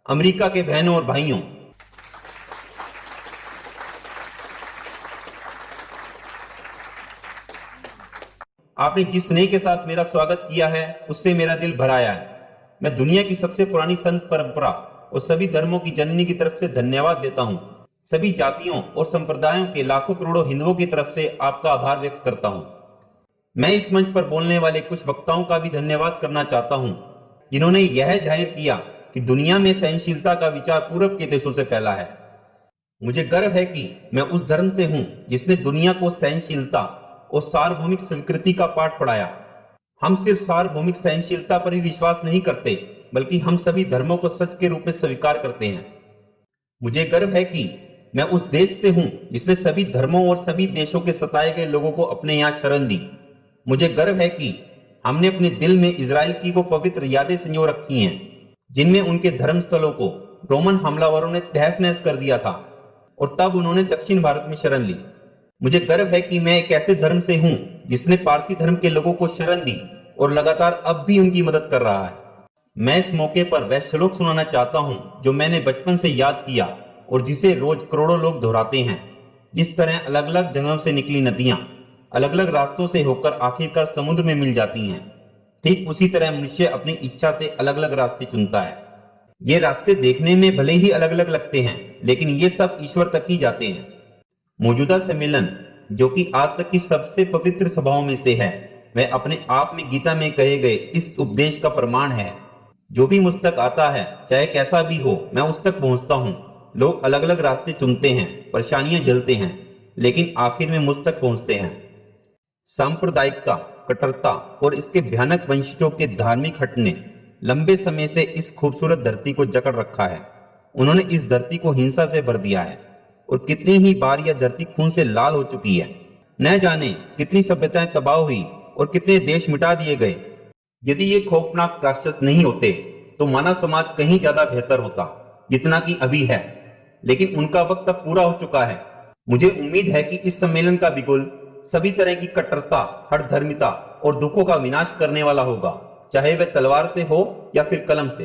America के बहनों और भाइयों, आपने जिस स्नेह के साथ मेरा स्वागत किया है उससे मेरा दिल भर आया है। मैं दुनिया की सबसे पुरानी संत परंपरा और सभी धर्मों की जननी की तरफ से धन्यवाद देता हूँ। सभी जातियों और संप्रदायों के लाखों करोड़ों हिंदुओं की तरफ से आपका आभार व्यक्त करता हूँ। मैं इस मंच पर बोलने वाले कुछ वक्ताओं का भी धन्यवाद करना चाहता हूँ, जिन्होंने यह जाहिर किया कि दुनिया में सहनशीलता का विचार पूरब के देशों से फैला है। मुझे गर्व है कि मैं उस धर्म से हूं जिसने दुनिया को सहनशीलता और सार्वभौमिक स्वीकृति का पाठ पढ़ाया। हम सिर्फ सार्वभौमिक सहनशीलता पर ही विश्वास नहीं करते, बल्कि हम सभी धर्मों को सच के रूप में स्वीकार करते हैं। मुझे गर्व है कि मैं उस देश से हूं जिसने सभी धर्मों और सभी देशों के सताए गए लोगों को अपने यहाँ शरण दी। मुझे गर्व है कि हमने अपने दिल में इजराइल की वो पवित्र यादें संजो रखी हैं, जिनमें उनके धर्म स्थलों को रोमन हमलावरों ने तहस नहस कर दिया था और तब उन्होंने दक्षिण भारत में शरण ली। मुझे गर्व है कि मैं एक ऐसे धर्म से हूं जिसने पारसी धर्म के लोगों को शरण दी और लगातार अब भी उनकी मदद कर रहा है। मैं इस मौके पर वह श्लोक सुनाना चाहता हूं जो मैंने बचपन से याद किया और जिसे रोज करोड़ों लोग दोहराते हैं। जिस तरह अलग अलग जगहों से निकली नदियां अलग अलग रास्तों से होकर आखिरकार समुद्र में मिल जाती हैं, ठीक उसी तरह मनुष्य अपनी इच्छा से अलग अलग रास्ते चुनता है। ये रास्ते देखने में भले ही अलग अलग लगते हैं, लेकिन ये सब ईश्वर तक ही जाते हैं। मौजूदा सम्मेलन, जो कि आज तक की सबसे पवित्र सभाओं में से है, वह अपने आप में गीता में कहे गए इस उपदेश का प्रमाण है। जो भी मुझ तक आता है, चाहे कैसा भी हो, मैं उस तक पहुंचता हूं। लोग अलग अलग रास्ते चुनते हैं, परेशानियां झेलते हैं, लेकिन आखिर में मुझ तक पहुंचते हैं। सांप्रदायिकता, कट्टरता और इसके भयानक वंशजों के धार्मिक हट ने लंबे समय से इस खूबसूरत धरती को जकड़ रखा है। उन्होंने इस धरती को हिंसा से भर दिया है और कितनी ही बार यह धरती खून से लाल हो चुकी है। न जाने कितनी सभ्यताएं तबाह हुई और कितने देश मिटा दिए गए। यदि ये खौफनाक राक्षस नहीं होते तो मानव समाज कहीं ज्यादा बेहतर होता, जितना कि अभी है। लेकिन उनका वक्त अब पूरा हो चुका है। मुझे उम्मीद है कि इस सम्मेलन का बिगुल सभी तरह की कट्टरता, हठधर्मिता और दुखों का विनाश करने वाला होगा, चाहे वह तलवार से हो या फिर कलम से।